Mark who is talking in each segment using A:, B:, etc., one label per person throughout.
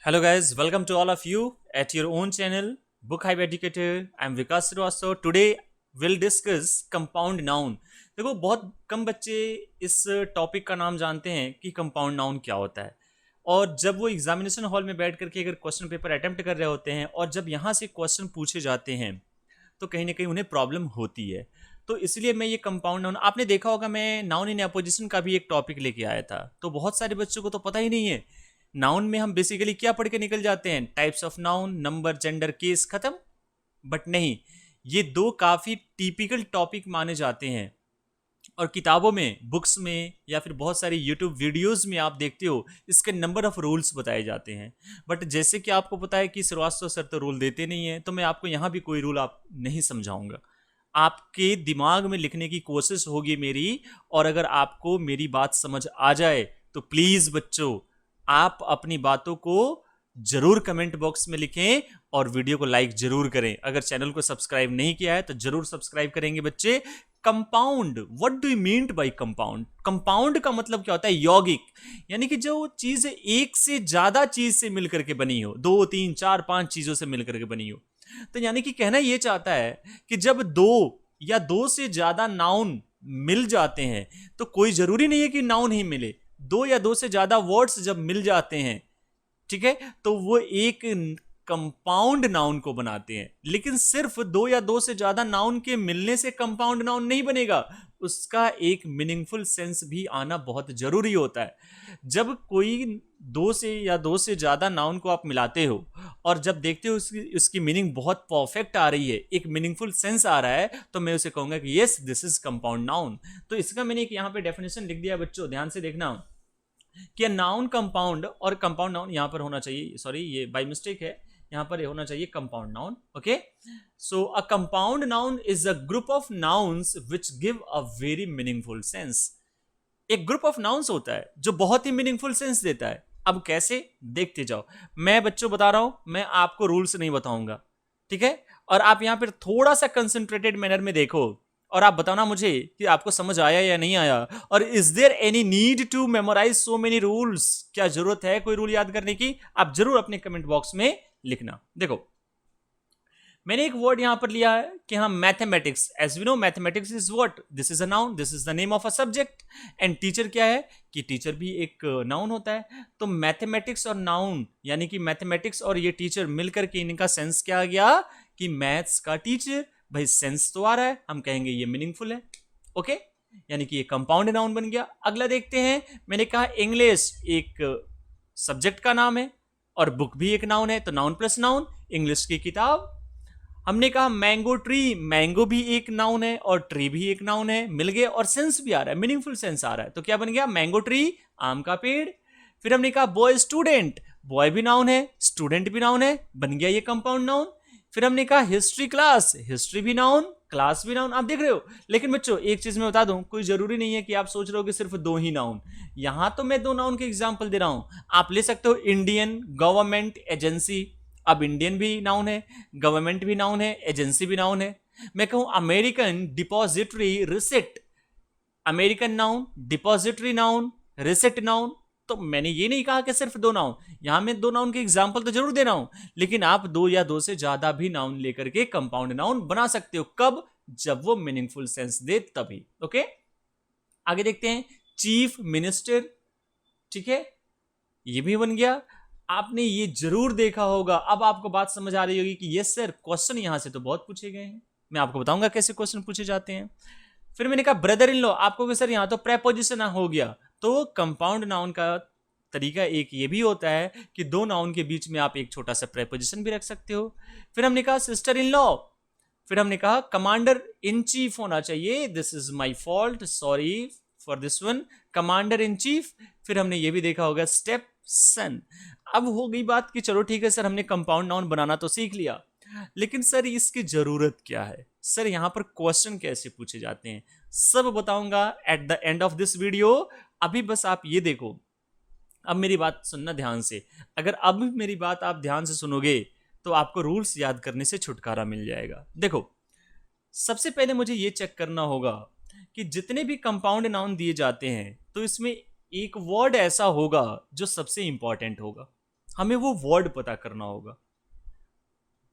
A: Hello guys, welcome to all of you at your own channel Book Hype Educator. I am Vikas Srivastava. Today we'll discuss compound noun. देखो बहुत कम बच्चे इस topic का नाम जानते हैं कि कंपाउंड नाउन क्या होता है। और जब वो एग्जामिनेशन हॉल में बैठ करके अगर क्वेश्चन पेपर अटेम्प्ट कर रहे होते हैं और जब यहाँ से क्वेश्चन पूछे जाते हैं तो कहीं ना कहीं उन्हें प्रॉब्लम होती है। तो इसलिए मैं ये कंपाउंड नाउन, आपने देखा होगा मैं नाउन इन अपोजिशन का भी एक टॉपिक लेके आया था, तो बहुत सारे बच्चों को तो पता ही नहीं है। नाउन में हम बेसिकली क्या पढ़ के निकल जाते हैं, types of noun, number, gender, case, खत्म। बट नहीं, ये दो काफी टिपिकल टॉपिक माने जाते हैं और किताबों में, बुक्स में या फिर बहुत सारी यूट्यूब वीडियोस में आप देखते हो इसके नंबर ऑफ रूल्स बताए जाते हैं। बट जैसे कि आपको पता है कि श्रीवास्तव सर तो रूल देते नहीं है, तो मैं आपको यहाँ भी कोई रूल आप नहीं समझाऊंगा। आपके दिमाग में लिखने की कोशिश होगी मेरी, और अगर आपको मेरी बात समझ आ जाए तो प्लीज बच्चों आप अपनी बातों को जरूर कमेंट बॉक्स में लिखें और वीडियो को लाइक जरूर करें। अगर चैनल को सब्सक्राइब नहीं किया है तो जरूर सब्सक्राइब करेंगे बच्चे। Compound, what do you mean by compound? Compound का मतलब क्या होता है? यौगिक, यानी कि जो चीज एक से ज्यादा चीज से मिलकर के बनी हो, 2, 3, 4, 5 चीजों से मिलकर के बनी हो। तो यानी कि कहना यह चाहता है कि जब दो या दो से ज्यादा नाउन मिल जाते हैं तो कोई जरूरी नहीं है कि नाउन ही मिले, दो या दो से ज्यादा वर्ड्स जब मिल जाते हैं, ठीक है, तो वो एक कंपाउंड नाउन को बनाते हैं। लेकिन सिर्फ दो या दो से ज्यादा नाउन के मिलने से कंपाउंड नाउन नहीं बनेगा, उसका एक मीनिंगफुल सेंस भी आना बहुत जरूरी होता है। जब कोई दो से या दो से ज्यादा नाउन को आप मिलाते हो और जब देखते हो उसकी मीनिंग बहुत परफेक्ट आ रही है, एक मीनिंगफुल सेंस आ रहा है, तो मैं उसे कहूंगा कि yes this is compound noun. तो इसका मैंने एक यहाँ पे डेफिनेशन लिख दिया बच्चों, ध्यान से देखना कि नाउन कंपाउंड, और कंपाउंड नाउन यहां पर होना चाहिए, सॉरी ये बाय मिस्टेक है, यहां पर होना चाहिए compound noun. Okay, so a compound noun is a group of nouns which give a very meaningful sense. एक ग्रुप ऑफ नाउन्स होता है जो बहुत ही मीनिंगफुल सेंस देता है। अब कैसे, देखते जाओ। मैं बच्चों बता रहा हूं, मैं आपको रूल्स नहीं बताऊंगा, ठीक है? और आप यहां पर थोड़ा सा कंसंट्रेटेड मैनर में देखो और आप बताना मुझे कि आपको समझ आया या नहीं आया। और is there any need to memorize so many rules? क्या जरूरत है कोई रूल याद करने की? आप जरूर अपने कमेंट बॉक्स में लिखना। देखो मैंने एक वर्ड यहां पर लिया है कि हाँ mathematics, as we know mathematics is what, this is a noun, this is the name of a subject. And teacher क्या है कि टीचर भी एक नाउन होता है। तो मैथमेटिक्स और नाउन यानी कि मैथमेटिक्स और ये टीचर मिलकर के इनका सेंस क्या आ गया कि मैथ्स का टीचर। भाई सेंस तो आ रहा है, हम कहेंगे ये मीनिंगफुल है। ओके, यानी कि ये कंपाउंड नाउन बन गया। अगला देखते हैं, मैंने कहा इंग्लिश एक सब्जेक्ट का नाम है और बुक भी एक नाउन है, तो नाउन प्लस नाउन, इंग्लिश की किताब। हमने कहा मैंगो ट्री, मैंगो भी एक नाउन है और ट्री भी एक नाउन है, मिल गए और सेंस भी आ रहा है, मीनिंगफुल सेंस आ रहा है, तो क्या बन गया? मैंगो ट्री, आम का पेड़। फिर हमने कहा बॉय स्टूडेंट, बॉय भी नाउन है, स्टूडेंट भी नाउन है, बन गया ये कंपाउंड नाउन। फिर हमने कहा हिस्ट्री क्लास, हिस्ट्री भी नाउन, क्लास भी नाउन। आप देख रहे हो। लेकिन बच्चों एक चीज मैं बता दूं, कोई जरूरी नहीं है कि आप सोच रहे हो कि सिर्फ दो ही नाउन। यहां तो मैं दो नाउन के एग्जाम्पल दे रहा हूं, आप ले सकते हो इंडियन, गवर्नमेंट, एजेंसी। अब इंडियन भी नाउन है, गवर्नमेंट भी नाउन है, एजेंसी भी नाउन है। मैं कहूं American depository receipt, American noun, depository noun, receipt noun. तो मैंने ये नहीं कहा कि सिर्फ दो नाउन, यहां मैं दो नाउन के एग्जाम्पल तो जरूर दे रहा हूं, लेकिन आप दो या दो से ज्यादा भी नाउन लेकर के कंपाउंड नाउन बना सकते हो। कब? जब वो मीनिंगफुल सेंस दे तभी। ओके, आगे देखते हैं चीफ मिनिस्टर, ठीक है, ये भी बन गया। आपने ये जरूर देखा होगा, अब आपको बात समझ आ रही होगी कि यस सर क्वेश्चन यहां से तो बहुत पूछे गए हैं, मैं आपको बताऊंगा कैसे क्वेश्चन पूछे जाते हैं। फिर मैंने कहा ब्रदर इन लॉ, आपको सर यहां तो प्रेपोजिशन हो गया। तो कंपाउंड नाउन का तरीका एक ये भी होता है कि दो नाउन के बीच में आप एक छोटा सा प्रेपोजिशन भी रख सकते हो। फिर हमने कहा सिस्टर इन लॉ, फिर हमने कहा कमांडर इन चीफ होना चाहिए, this is my fault, sorry for this one, commander in chief. फिर हमने ये भी देखा होगा स्टेप सन। अब हो गई बात कि चलो ठीक है सर हमने कंपाउंड नाउन बनाना तो सीख लिया, लेकिन सर इसकी जरूरत क्या है? सर यहां पर क्वेश्चन कैसे पूछे जाते हैं, सब बताऊंगा at the end of this video. अभी बस आप ये देखो, अब मेरी बात सुनना ध्यान से। अगर अब मेरी बात आप ध्यान से सुनोगे तो आपको रूल्स याद करने से छुटकारा मिल जाएगा। देखो सबसे पहले मुझे ये चेक करना होगा कि जितने भी कंपाउंड नाउन दिए जाते हैं तो इसमें एक वर्ड ऐसा होगा जो सबसे इंपॉर्टेंट होगा। हमें वो वर्ड पता करना होगा।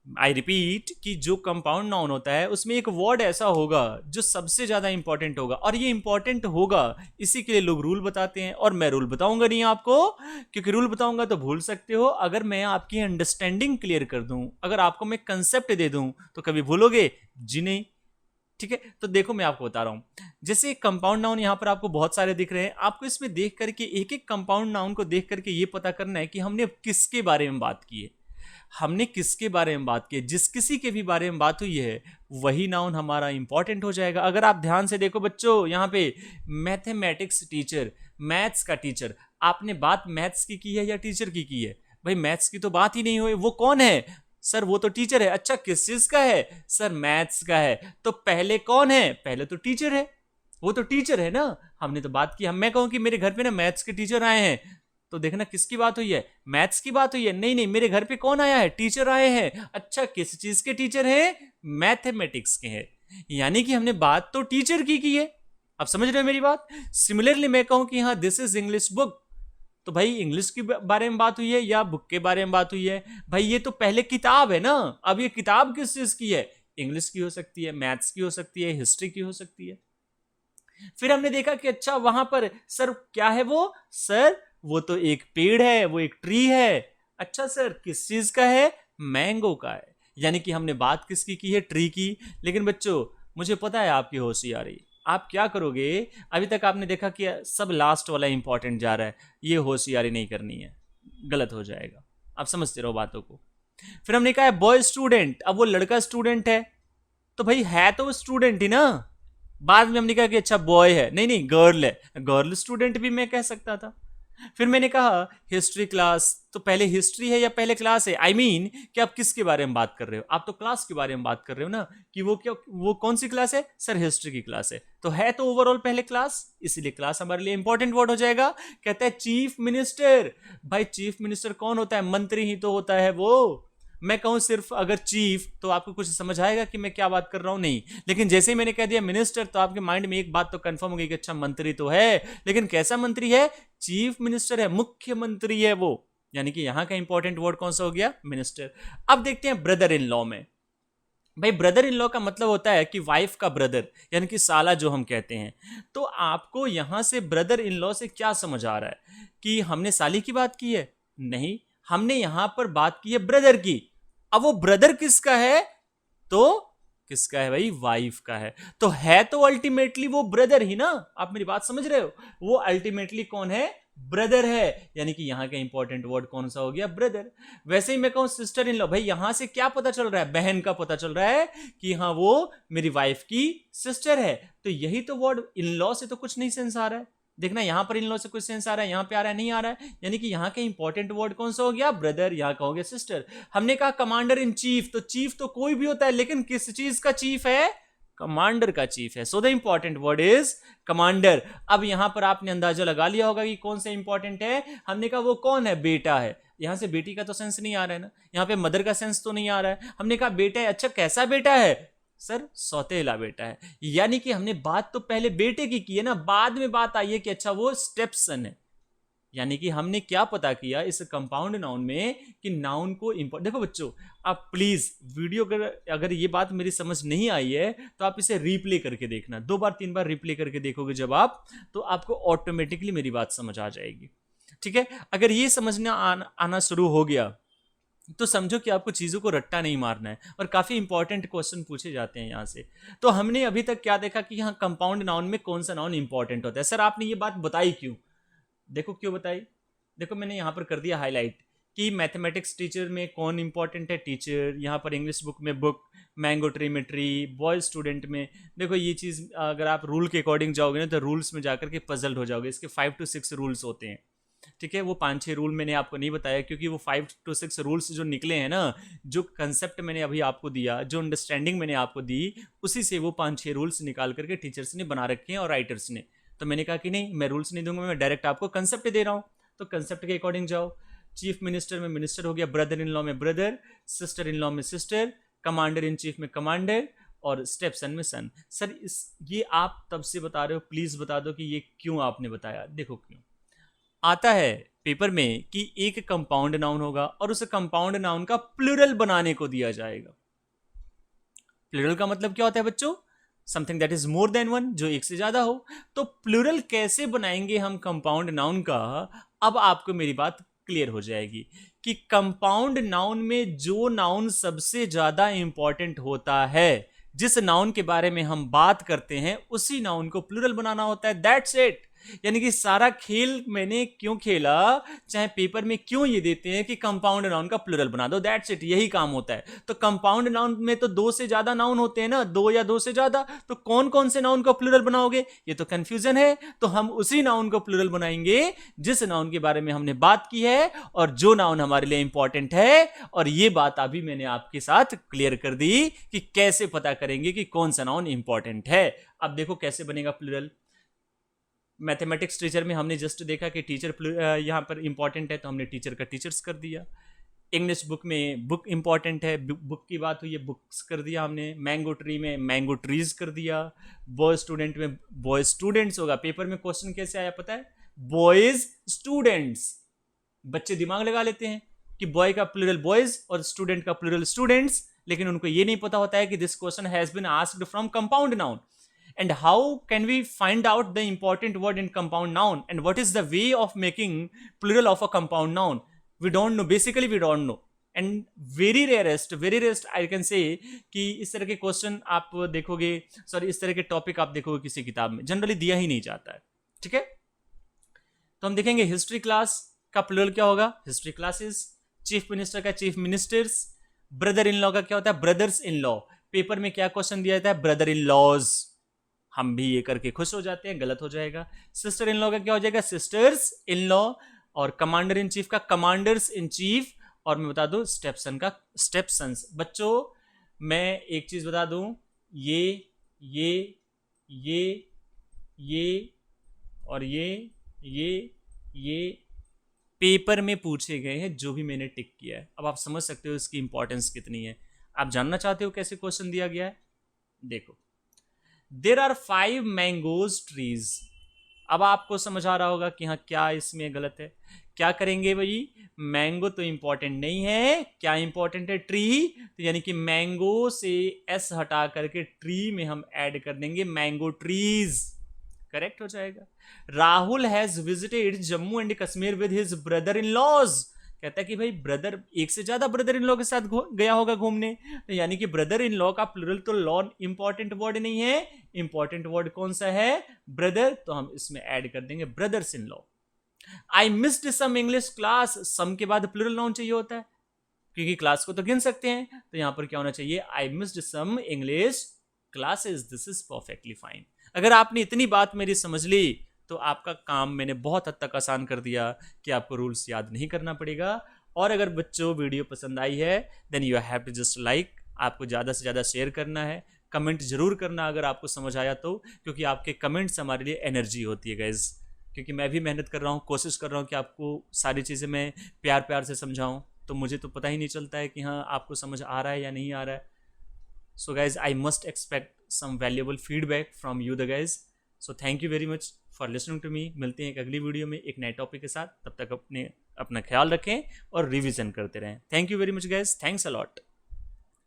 A: आई रिपीट कि जो कंपाउंड नाउन होता है उसमें एक वर्ड ऐसा होगा जो सबसे ज्यादा इंपॉर्टेंट होगा, और ये इंपॉर्टेंट होगा इसी के लिए लोग रूल बताते हैं। और मैं रूल बताऊंगा नहीं आपको, क्योंकि रूल बताऊंगा तो भूल सकते हो। अगर मैं आपकी अंडरस्टैंडिंग क्लियर कर दूं, अगर आपको मैं कंसेप्ट दे दूं, तो कभी भूलोगे जी नहीं। ठीक है, तो देखो मैं आपको बता रहा हूं। जैसे कंपाउंड नाउन यहां पर आपको बहुत सारे दिख रहे हैं, आपको इसमें देख करके एक एक कंपाउंड नाउन को देख करके ये पता करना है कि हमने किसके बारे में बात की है। हमने किसके बारे में बात की, जिस किसी के भी बारे में बात हुई है वही नाउन हमारा इंपॉर्टेंट हो जाएगा। अगर आप ध्यान से देखो बच्चों, यहां पे मैथमेटिक्स टीचर, मैथ्स का टीचर, आपने बात मैथ्स की है या टीचर की है? भाई मैथ्स की तो बात ही नहीं हुई। वो कौन है? सर वो तो टीचर है। अच्छा किस चीज का है? सर मैथ्स का है। तो पहले कौन है? पहले तो टीचर है। वो तो टीचर है ना। हमने तो बात की, हम मैं कहूं कि मेरे घर पे ना मैथ्स के टीचर आए हैं, तो देखना किसकी बात हुई है? मैथ्स की बात हुई है। नहीं नहीं, मेरे घर पे कौन आया है? टीचर आए हैं। अच्छा किस चीज के टीचर हैं? मैथमेटिक्स के हैं। यानी कि हमने बात तो टीचर की है। अब समझ रहे हो मेरी बात? सिमिलरली मैं कहूं कि हाँ दिस इज इंग्लिश बुक, तो भाई इंग्लिश के बारे में बात हुई है या बुक के बारे में बात हुई है? भाई ये तो पहले किताब है ना। अब ये किताब किस चीज की है? इंग्लिश की हो सकती है, मैथ्स की हो सकती है, हिस्ट्री की हो सकती है। फिर हमने देखा कि अच्छा वहां पर सर क्या है वो? सर वो तो एक पेड़ है, वो एक ट्री है। अच्छा सर किस चीज का है? मैंगो का है। यानी कि हमने बात किसकी की है? ट्री की। लेकिन बच्चों मुझे पता है आपकी होशियारी, आप क्या करोगे? अभी तक आपने देखा कि सब लास्ट वाला इंपॉर्टेंट जा रहा है, ये होशियारी नहीं करनी है, गलत हो जाएगा। आप समझते रहो बातों को। फिर हमने कहा है बॉय स्टूडेंट, अब वो लड़का स्टूडेंट है, तो भाई है तो स्टूडेंट ही ना। बाद में हमने कहा कि अच्छा बॉय है, नहीं नहीं गर्ल है, गर्ल स्टूडेंट भी मैं कह सकता था। फिर मैंने कहा हिस्ट्री क्लास, तो पहले हिस्ट्री है या पहले क्लास है? आई मीन कि आप किसके बारे में बात कर रहे हो? आप तो क्लास के बारे में बात कर रहे हो ना, कि वो क्या, वो कौन सी क्लास है? सर हिस्ट्री की क्लास है। तो है तो ओवरऑल पहले क्लास, इसीलिए क्लास हमारे लिए इंपॉर्टेंट वर्ड हो जाएगा। कहता है चीफ मिनिस्टर। भाई चीफ मिनिस्टर कौन होता है? मंत्री ही तो होता है वो। मैं कहूं सिर्फ अगर चीफ, तो आपको कुछ समझ आएगा कि मैं क्या बात कर रहा हूं? नहीं। लेकिन जैसे ही मैंने कह दिया मिनिस्टर, तो आपके माइंड में एक बात तो कंफर्म हो गई कि अच्छा मंत्री तो है, लेकिन कैसा मंत्री है? चीफ मिनिस्टर है, मुख्यमंत्री है वो। यानी कि यहां का इंपॉर्टेंट वर्ड कौन सा हो गया? मिनिस्टर। अब देखते हैं ब्रदर इन लॉ में। भाई ब्रदर इन लॉ का मतलब होता है कि वाइफ का ब्रदर, यानी कि साला जो हम कहते हैं। तो आपको यहां से ब्रदर इन लॉ से क्या समझ आ रहा है? कि हमने साली की बात की है? नहीं, हमने यहां पर बात की है ब्रदर की। अब वो ब्रदर किसका है? तो किसका है भाई? वाइफ का है। तो है तो अल्टीमेटली वो ब्रदर ही ना। आप मेरी बात समझ रहे हो? वो अल्टीमेटली कौन है? ब्रदर है। यानी कि यहां का इंपॉर्टेंट वर्ड कौन सा हो गया? ब्रदर। वैसे ही मैं कहूं सिस्टर इन लॉ, भाई यहां से क्या पता चल रहा है? बहन का पता चल रहा है कि हाँ वो मेरी वाइफ की सिस्टर है। तो यही तो वर्ड, इन लॉ से तो कुछ नहीं सेंस आ रहा है। देखना यहां पर इन लॉ से कुछ सेंस आ रहा है, यहां पे आ रहा है, नहीं आ रहा है। यानी कि यहां का इंपॉर्टेंट वर्ड कौन सा हो गया? ब्रदर। यहां का हो गया सिस्टर। हमने कहा कमांडर इन चीफ, तो चीफ तो कोई भी होता है, लेकिन किस चीज का चीफ है? कमांडर का चीफ है। So the important word is commander. अब यहां पर आपने अंदाजा लगा लिया होगा कि कौन सा इंपॉर्टेंट है। हमने कहा वो कौन है? बेटा है। यहां से बेटी का तो सेंस नहीं आ रहा है ना, यहां पे मदर का सेंस तो नहीं आ रहा है। हमने कहा बेटा है। अच्छा कैसा बेटा है? सर सौतेला बेटा है। यानी कि हमने बात तो पहले बेटे की है ना, बाद में बात आई है कि अच्छा वो स्टेप सन है। यानी कि हमने क्या पता किया इस कंपाउंड नाउन में कि नाउन को देखो बच्चों, आप प्लीज वीडियो अगर ये बात मेरी समझ नहीं आई है तो आप इसे रिप्ले करके देखना, 2 बार 3 बार रिप्ले करके देखोगे जब आप, तो आपको ऑटोमेटिकली मेरी बात समझ आ जाएगी। ठीक है, अगर ये समझना आना शुरू हो गया तो समझो कि आपको चीजों को रट्टा नहीं मारना है, और काफी इंपॉर्टेंट क्वेश्चन पूछे जाते हैं यहां से। तो हमने अभी तक क्या देखा कि यहाँ कंपाउंड नाउन में कौन सा नाउन इंपॉर्टेंट होता है। सर आपने ये बात बताई क्यों? देखो क्यों बताई, देखो मैंने यहां पर कर दिया हाईलाइट कि मैथमेटिक्स टीचर में कौन इंपॉर्टेंट है? टीचर। यहां पर इंग्लिश बुक में बुक, मैंगो ट्री में ट्री, बॉय स्टूडेंट में। देखो ये चीज अगर आप रूल के अकॉर्डिंग जाओगे ना तो रूल्स में जाकर के पजल्ड हो जाओगे। इसके 5 to 6 रूल्स होते हैं। ठीक है, वो 5-6 रूल मैंने आपको नहीं बताया क्योंकि वो 5 to 6 रूल्स जो निकले हैं ना, जो कंसेप्ट मैंने अभी आपको दिया, जो अंडरस्टैंडिंग मैंने आपको दी, उसी से वो 5-6 रूल्स निकाल करके टीचर्स ने बना रखे हैं और राइटर्स ने। तो मैंने कहा कि नहीं, मैं रूल्स नहीं दूंगा, मैं डायरेक्ट आपको कंसेप्ट दे रहा हूं, तो कंसेप्ट के अकॉर्डिंग जाओ। चीफ मिनिस्टर में मिनिस्टर हो गया, ब्रदर इन लॉ में ब्रदर, सिस्टर इन लॉ में सिस्टर, कमांडर इन चीफ में कमांडर, और स्टेप सन में सन। सर ये आप तब से बता रहे हो, प्लीज बता दो कि ये क्यों आपने बताया। देखो क्यों, आता है पेपर में कि एक कंपाउंड नाउन होगा और उस कंपाउंड नाउन का प्लूरल बनाने को दिया जाएगा। प्लूरल का मतलब क्या होता है बच्चों? Something that is more than one, जो एक से ज्यादा हो। तो प्लूरल कैसे बनाएंगे हम कंपाउंड नाउन का, अब आपको मेरी बात क्लियर हो जाएगी कि कंपाउंड नाउन में जो नाउन सबसे ज्यादा इंपॉर्टेंट होता है, जिस नाउन के बारे में हम बात करते हैं, उसी नाउन को प्लूरल बनाना होता है। That's it. यानी कि सारा खेल मैंने क्यों खेला, चाहे पेपर में क्यों ये देते हैं कि कंपाउंड नाउन का प्लूरल बना दो, दैट्स इट, यही काम होता है। तो कंपाउंड नाउन में तो दो से ज्यादा नाउन होते हैं ना, दो या दो से ज्यादा, तो कौन कौन से नाउन को प्लूरल बनाओगे, ये तो कंफ्यूजन है। तो हम उसी नाउन को प्लूरल बनाएंगे जिस नाउन के बारे में हमने बात की है और जो नाउन हमारे लिए इंपॉर्टेंट है। और ये बात अभी मैंने आपके साथ क्लियर कर दी कि कैसे पता करेंगे कि कौन सा नाउन इंपॉर्टेंट है। अब देखो कैसे बनेगा प्लूरल। मैथमेटिक्स टीचर में हमने जस्ट देखा कि टीचर यहाँ पर इंपॉर्टेंट है, तो हमने टीचर का टीचर्स कर दिया। इंग्लिश बुक में बुक इंपॉर्टेंट है, बुक की बात हुई है, बुक्स कर दिया हमने। मैंगो ट्री में मैंगो ट्रीज कर दिया। बॉय स्टूडेंट में बॉय स्टूडेंट्स होगा। पेपर में क्वेश्चन कैसे आया पता है? Boys students. बच्चे दिमाग लगा लेते हैं कि बॉय का प्लूरल बॉयज और स्टूडेंट का प्लूरल स्टूडेंट्स, लेकिन उनको ये नहीं पता होता है कि this question has been asked from compound noun. And how can we find out the important word in compound noun? And what is the way of making plural of a compound noun? We don't know. Basically, we don't know. And very rarest I can say कि इस तरह के question आप देखोगे, sorry इस तरह के topic आप देखोगे किसी किताब में, जनरली दिया ही नहीं जाता है। ठीक है, तो हम देखेंगे हिस्ट्री क्लास का प्लूरल क्या होगा, हिस्ट्री क्लासेस। चीफ मिनिस्टर का chief ministers. Brother in law का क्या होता है, ब्रदर्स इन लॉ। पेपर में क्या क्वेश्चन दिया जाता है, ब्रदर इन लॉज। हम भी ये करके खुश हो जाते हैं, गलत हो जाएगा। सिस्टर इन लॉ का क्या हो जाएगा, सिस्टर्स इन लॉ। और कमांडर इन चीफ का कमांडर्स इन चीफ। और मैं बता दूं स्टेपसन का स्टेपसन्स। बच्चों मैं एक चीज बता दूं, ये ये ये ये और ये पेपर में पूछे गए हैं, जो भी मैंने टिक किया है। अब आप समझ सकते हो इसकी इंपॉर्टेंस कितनी है। आप जानना चाहते हो कैसे क्वेश्चन दिया गया है, देखो। There are 5 mangoes trees। अब आपको समझ आ रहा होगा कि हाँ क्या इसमें गलत है। क्या करेंगे भाई, मैंगो तो इंपॉर्टेंट नहीं है, क्या इंपॉर्टेंट है, ट्री। तो यानी कि मैंगो से एस हटा करके ट्री में हम ऐड कर देंगे मैंगो ट्रीज, करेक्ट हो जाएगा। Rahul has visited Jammu and Kashmir with his brother in laws. कहता है कि भाई ब्रदर, एक से ज्यादा ब्रदर इन लॉ के साथ गया होगा घूमने, तो यानी कि ब्रदर इन लॉ का प्लूरल तो लॉ इंपॉर्टेंट वर्ड नहीं है, इंपॉर्टेंट वर्ड कौन सा है, ब्रदर। तो हम इसमें ऐड कर देंगे brothers in law. I missed some English class. Some के बाद प्लूरल नाउन चाहिए होता है, क्योंकि क्लास को तो गिन सकते हैं, तो यहां पर क्या होना चाहिए, I missed some English classes. This is perfectly fine. अगर आपने इतनी बात मेरी समझ ली तो आपका काम मैंने बहुत हद तक आसान कर दिया कि आपको रूल्स याद नहीं करना पड़ेगा। और अगर बच्चों वीडियो पसंद आई है then you have to just like. आपको ज़्यादा से ज़्यादा शेयर करना है, कमेंट जरूर करना अगर आपको समझ आया तो, क्योंकि आपके कमेंट्स हमारे लिए एनर्जी होती है गाइज। क्योंकि मैं भी मेहनत कर रहा हूँ, कोशिश कर रहा हूँ कि आपको सारी चीज़ें मैं प्यार प्यार से समझाऊँ, तो मुझे तो पता ही नहीं चलता है कि हाँ आपको समझ आ रहा है या नहीं आ रहा है। So guys I must expect some valuable feedback from you the guys. So thank you very much for listening to me. मिलते हैं एक अगली वीडियो में एक नए टॉपिक के साथ। तब तक अपना ख्याल रखें और रिवीजन करते रहें। Thank you very much guys, thanks a lot.